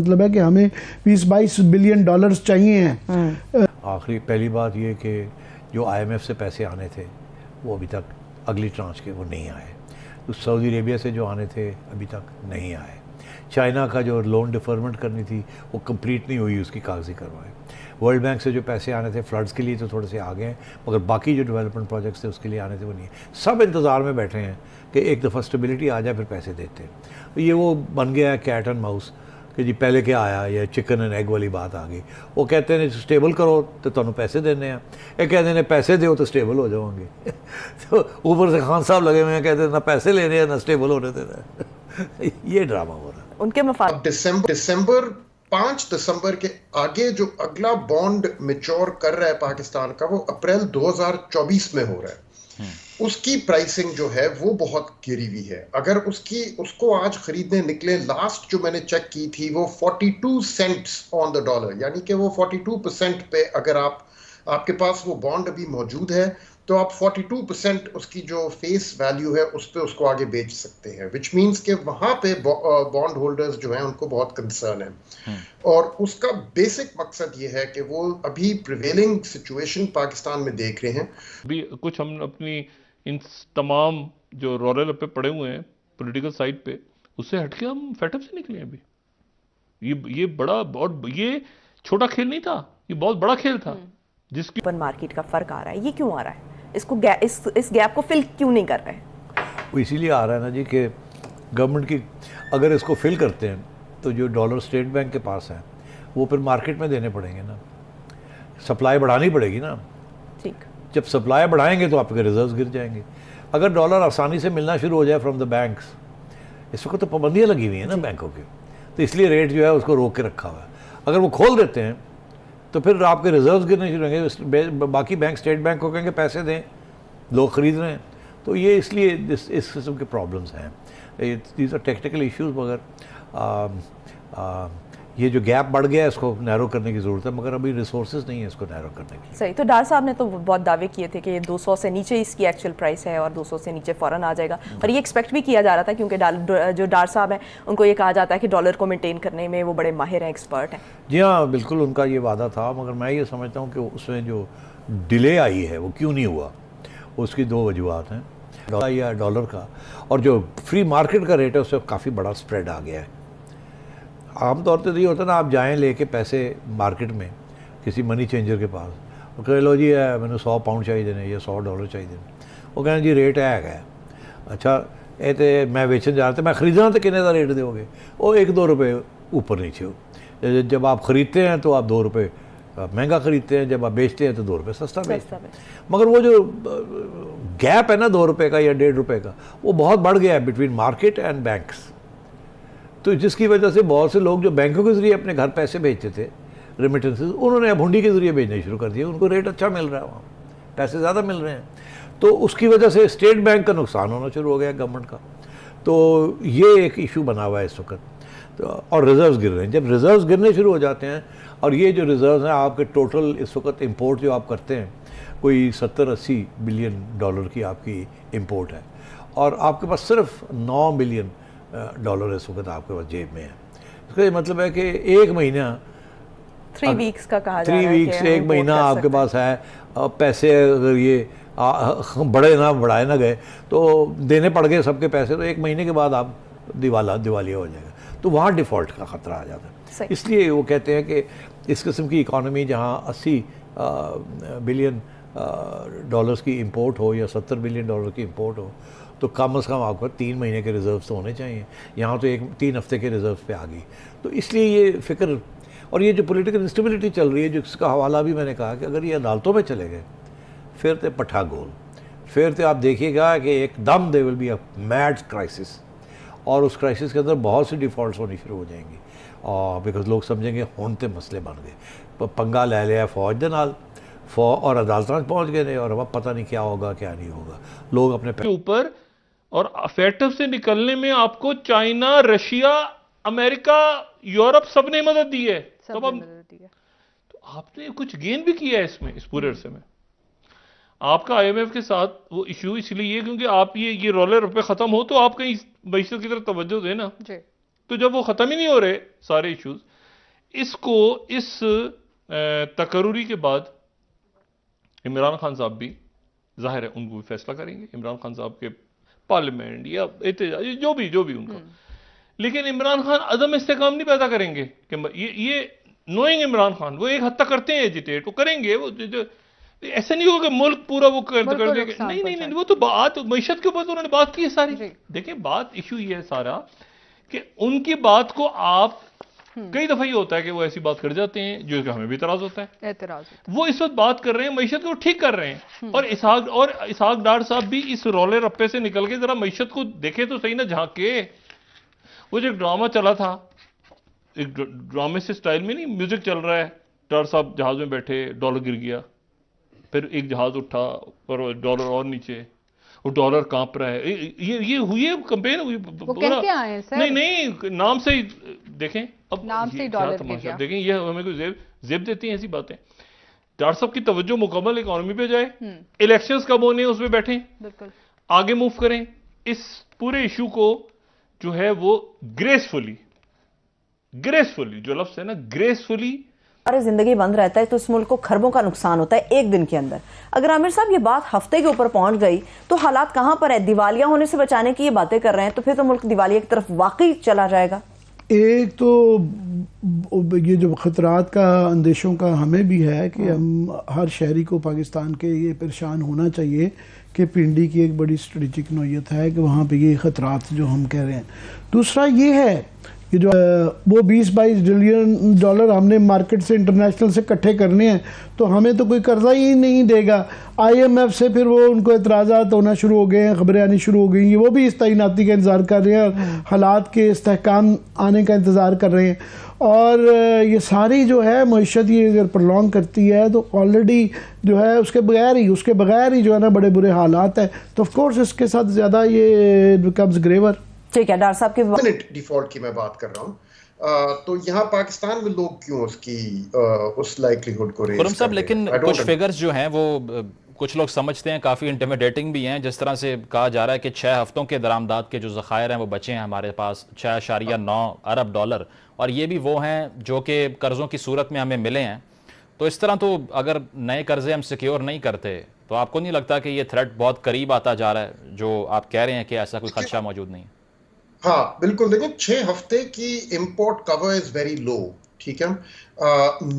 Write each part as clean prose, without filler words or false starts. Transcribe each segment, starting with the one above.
मतलब है कि हमें 20-22 बिलियन डॉलर्स चाहिए हैं। आखिरी पहली बात ये कि जो IMF से पैसे आने थे वो अभी तक अगली ट्रांच के वो नहीं आए। तो सऊदी अरेबिया से जो आने थे अभी तक नहीं आए। चाइना का जो लोन डिफरमेंट करनी थी वो कंप्लीट नहीं हुई, उसकी कागजी कार्रवाई। वर्ल्ड बैंक से जो पैसे आने थे फ्लड्स के लिए तो थोड़े से आ गए हैं, मगर बाकी जो डेवलपमेंट प्रोजेक्ट्स थे उसके लिए आने थे वो नहीं है। सब इंतज़ार में बैठे हैं कि एक दफ़ा स्टेबिलिटी आ जाए फिर पैसे देते हैं। तो ये वो बन गया है कैट एंड माउस कि जी पहले क्या आया, या चिकन एंड एग वाली बात आ गई। वो कहते हैं स्टेबल करो तो तुहानू पैसे देने हैं, ये कहते हैं पैसे दो तो स्टेबल हो जाओगे। तो ऊपर से खान साहब लगे हुए हैं, कहते हैं ना पैसे लेने हैं ना स्टेबल होने देना। ये ड्रामा हो रहा है उनके मफाद। दिसंबर 5 दिसंबर के आगे जो अगला बॉन्ड मैच्योर कर रहा है पाकिस्तान का, वो अप्रैल 2024 में हो रहा है। उसकी प्राइसिंग जो है वो बहुत गिरी हुई है। अगर उसको आज खरीदने निकले, लास्ट जो मैंने चेक की थी वो 42 सेंट्स ऑन द डॉलर, यानी कि वो 42% पे अगर आपके पास वो बॉन्ड अभी मौजूद है तो आप 42% उसकी जो फेस वैल्यू है उस पे उसको आगे बेच सकते हैं, विच मीन्स के वहां पे बॉन्ड होल्डर्स जो हैं उनको बहुत कंसर्न है। और उसका बेसिक मकसद ये है कि वो अभी प्रिवेलिंग सिचुएशन पाकिस्तान में देख रहे हैं। अभी कुछ हम अपनी इन तमाम जो रोले पे पड़े हुए हैं पॉलिटिकल साइड पे, उससे हटके हम फेटअप से निकले अभी। ये बड़ा और ये छोटा खेल नहीं था, ये बहुत बड़ा खेल था जिसकी ओपन मार्केट का फर्क आ रहा है। ये क्यों आ रहा है? इसको इस गैप को फिल क्यों नहीं कर रहे? वो इसीलिए आ रहा है ना जी कि गवर्नमेंट की अगर इसको फिल करते हैं तो जो डॉलर स्टेट बैंक के पास है वो फिर मार्केट में देने पड़ेंगे ना, सप्लाई बढ़ानी पड़ेगी ना। ठीक, जब सप्लाई बढ़ाएंगे तो आपके रिजर्व्स गिर जाएंगे। अगर डॉलर आसानी से मिलना शुरू हो जाए फ्रॉम द बैंक्स, इस वक्त तो पाबंदियाँ लगी हुई हैं ना बैंकों की, तो इसलिए रेट जो है उसको रोक के रखा हुआ है। अगर वो खोल देते हैं तो फिर आपके रिजर्व्स गिरने शुरू होंगे, बाकी बैंक स्टेट बैंक को कहेंगे पैसे दें, लोग ख़रीद रहे हैं। तो ये इसलिए इस किस्म के प्रॉब्लम्स हैं, दीज आर टेक्निकल इश्यूज़। मगर ये जो गैप बढ़ गया है इसको नैरो करने की ज़रूरत है, मगर अभी रिसोर्सेज नहीं है इसको नैरो करने की। सही। तो डार साहब ने तो बहुत दावे किए थे कि 200 से नीचे इसकी एक्चुअल प्राइस है और 200 से नीचे फ़ौरन आ जाएगा, और ये एक्सपेक्ट भी किया जा रहा था क्योंकि जो डार साहब हैं उनको ये कहा जाता है कि डॉलर को मेंटेन करने में वो बड़े माहिर हैं, एक्सपर्ट हैं। जी हाँ, बिल्कुल उनका ये वादा था, मगर मैं ये समझता हूँ कि उसमें जो डिले आई है वो क्यों नहीं हुआ, उसकी दो वजूहत हैं। डॉलर का और जो फ्री मार्केट का रेट है उससे काफ़ी बड़ा स्प्रेड आ गया है। आमतौर पर तो ये होता है ना, आप जाएं लेके पैसे मार्केट में किसी मनी चेंजर के पास, वो कह लो जी है मैंने 100 पाउंड चाहिए देने या 100 डॉलर चाहिए देने, वो कहना जी रेट है अच्छा ये तो मैं बेचन जा रहा था, मैं ख़रीदना तो कितने का रेट दोगे, वो 1-2 रुपये ऊपर नीचे हो। जब आप ख़रीदते हैं तो आप 2 रुपये महंगा ख़रीदते हैं, जब आप बेचते हैं तो 2 रुपये सस्ता बेचते हैं। मगर वो जो गैप है ना 2 रुपये का या 1.5 रुपये का, वो बहुत बढ़ गया है बिटवीन मार्केट एंड बैंक्स। तो जिसकी वजह से बहुत से लोग जो बैंकों के ज़रिए अपने घर पैसे भेजते थे रेमिटेंसेस, उन्होंने अब हुंडी के ज़रिए भेजने शुरू कर दिए। उनको रेट अच्छा मिल रहा है, वहाँ पैसे ज़्यादा मिल रहे हैं, तो उसकी वजह से स्टेट बैंक का नुकसान होना शुरू हो गया गवर्नमेंट का। तो ये एक इशू बना हुआ है इस वक्त। तो और रिज़र्व्स गिर रहे हैं। जब रिज़र्व्स गिरने शुरू हो जाते हैं, और ये जो रिज़र्व्स हैं आपके टोटल इस वक्त इम्पोर्ट जो आप करते हैं कोई 70-80 बिलियन डॉलर की आपकी इम्पोर्ट है, और आपके पास सिर्फ 9 बिलियन डॉलर इस वक्त आपके पास जेब में है। इसका ये मतलब है कि एक महीना 3 वीक्स का कहा जा रहा है, 3 वीक्स एक महीना आपके पास है। पैसे अगर ये बढ़े ना बढ़ाए ना गए तो देने पड़ गए सबके पैसे, तो एक महीने के बाद आप दिवालिया हो जाएगा, तो वहाँ डिफ़ॉल्ट का ख़तरा आ जाता है। इसलिए वो कहते हैं कि इस किस्म की इकॉनमी जहाँ 80 बिलियन डॉलर्स की इंपोर्ट हो या 70 बिलियन डॉलर की इंपोर्ट हो, तो कम से कम आपको 3 महीने के रिज़र्व तो होने चाहिए। यहाँ तो 3 हफ्ते के रिज़र्व पे आ गई। तो इसलिए ये फ़िक्र, और ये जो पॉलिटिकल इंस्टेबिलिटी चल रही है, जिसका हवाला भी मैंने कहा कि अगर ये अदालतों में चले गए फिर तो पट्ठा गोल, फिर तो आप देखिएगा कि एकदम they will be a mad crisis, और उस क्राइसिस के अंदर बहुत सी डिफ़ॉल्ट्स होनी शुरू हो जाएंगी, और बिकॉज लोग समझेंगे हुण तो मसले बन गए, पंगा ले लिया फौज के नाल, और अदालत पहुँच गए और अब पता नहीं क्या होगा क्या नहीं होगा, लोग अपने ऊपर। और फेटअप से निकलने में आपको चाइना, रशिया, अमेरिका, यूरोप सब ने मदद दी है। तो आपने कुछ गेन भी किया है इसमें, इस पूरे अरसे में। आपका IMF के साथ वो इशू इसलिए क्योंकि आप ये रोलर रुपए खत्म हो तो आप कहीं मईशत की तरफ तवज्जो दें ना। तो जब वो खत्म ही नहीं हो रहे सारे इश्यूज, इसको इस तकर्रुरी के बाद इमरान खान साहब भी जाहिर है उनको भी फैसला करेंगे, इमरान खान साहब के पार्लियामेंट या एहतजाज जो भी उनका। लेकिन इमरान खान अदम इस्तेकाम नहीं पैदा करेंगे कि ये नोइंग इमरान खान वो एक हद तक करते हैं एजिटेट, वो करेंगे, वो ऐसा नहीं होगा कि मुल्क पूरा वो कर देंगे, नहीं, वो तो बात मीशत के ऊपर तो उन्होंने बात की है सारी। देखिए बात इशू ये है सारा कि उनकी बात को आप कई दफा ये होता है कि वो ऐसी बात कर जाते हैं जो कि हमें भी एतराज होता है, वो इस वक्त बात कर रहे हैं मीशत को ठीक कर रहे हैं। और इसहाक डार साहब भी इस रोले रप्पे से निकल के जरा मीशत को देखे तो सही ना झांक के। वो जो एक ड्रामा चला था, एक ड्रामे से स्टाइल में नहीं, म्यूजिक चल रहा है, डार साहब जहाज में बैठे, डॉलर गिर गया, फिर एक जहाज उठा और डॉलर और नीचे, वो डॉलर कांप रहा है। ये हुई है कंपेन हुई कह के आए हैं सर? नहीं नाम से ही देखें, अब नाम से ही डॉलर गिर गया। देखें ये हमें कोई जेब देती हैं ऐसी बातें। डॉक्टर साहब की तवज्जो मुकम्मल इकोनॉमी पे जाए, इलेक्शंस कब होने हैं उसमें बैठें, बिल्कुल आगे मूव करें, इस पूरे इशू को जो है वो ग्रेसफुली, जो लफ्ज है ना ग्रेसफुली, सारी जिंदगी बंद रहता है तो इस मुल्क को खरबों का नुकसान होता है एक दिन के अंदर। अगर आमिर साहब ये बात हफ्ते के ऊपर पहुंच गई तो हालात कहां पर है? दिवालिया होने से बचाने की ये बातें कर रहे हैं तो फिर तो मुल्क दिवालिया की तरफ वाकई चला जाएगा। एक तो ये जो खतरात का अंदेशों का हमें भी है कि हम हर शहरी को पाकिस्तान के ये परेशान होना चाहिए कि पिंडी की एक बड़ी स्ट्रेटेजिक नौयत है कि वहाँ पे ये खतरात जो हम कह रहे हैं। दूसरा ये है कि जो वो 20-22 बिलियन डॉलर हमने मार्केट से इंटरनेशनल से इकट्ठे करने हैं तो हमें तो कोई कर्जा ही नहीं देगा। IMF से फिर वो उनको एतराज़ात होना शुरू हो गए हैं, खबरें आनी शुरू हो गई हैं, वो भी इस तैनाती का इंतज़ार कर रहे हैं, हालात के इस्तेहकाम आने का इंतज़ार कर रहे हैं। और ये सारी जो है मईशत ये अगर प्रलॉन्ग करती है तो ऑलरेडी जो है उसके बगैर ही जो है ना बड़े बुरे हालात हैं, तो ऑफ कोर्स इसके साथ ज़्यादा ये बिकम्स ग्रेवर। ठीक है डॉक्टर साहब की डिफॉल्ट की मैं बात कर रहा हूँ, तो यहाँ पाकिस्तान में लोग क्यों उसकी उस लाइक्लीहुड को रेज साहब, लेकिन कुछ फिगर्स जो हैं वो कुछ लोग समझते हैं काफ़ी इंटिमिडेटिंग भी हैं। जिस तरह से कहा जा रहा है कि 6 हफ्तों के दरामदाद के जो ज़खायर हैं वो बचे हैं हमारे पास 6.9 अरब डॉलर, और ये भी वो हैं जो कि कर्ज़ों की सूरत में हमें मिले हैं। तो इस तरह तो अगर नए कर्ज़े हम सिक्योर नहीं करते तो आपको नहीं लगता कि ये थ्रेट बहुत करीब आता जा रहा है जो आप कह रहे हैं कि ऐसा कोई खदशा मौजूद नहीं है? हाँ बिल्कुल, देखिए 6 हफ्ते की import cover is very low, ठीक है।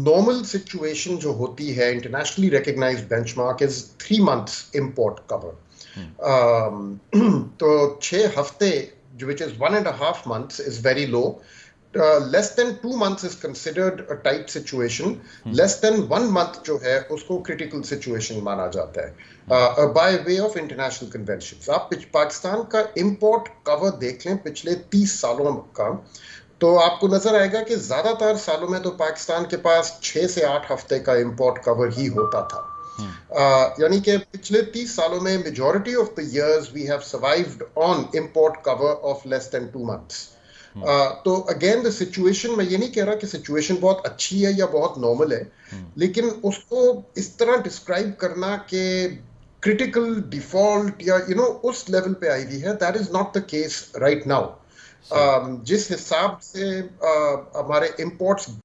नॉर्मल सिचुएशन जो होती है, internationally recognised benchmark is 3 months import cover. तो 6 हफ्ते जो which is 1.5 months is very low. Less than 2 months is considered a tight situation. Less than 1 month जो है उसको critical situation माना जाता है by way of international conventions. आप पाकिस्तान का import cover देख लें पिछले 30 सालों का तो आपको नजर आएगा कि ज्यादातर सालों में तो पाकिस्तान के पास 6 से 8 हफ्ते का import cover ही होता था। यानी कि पिछले 30 सालों में majority of the years we have survived on import cover of less than 2 months. तो अगेन द सिचुएशन, मैं ये नहीं कह रहा कि सिचुएशन बहुत अच्छी है या बहुत नॉर्मल है, लेकिन उसको इस तरह डिस्क्राइब करना कि क्रिटिकल डिफॉल्ट या उस लेवल पे आई हुई है, that is not the case right now. जिस हिसाब से हमारे इंपोर्ट्स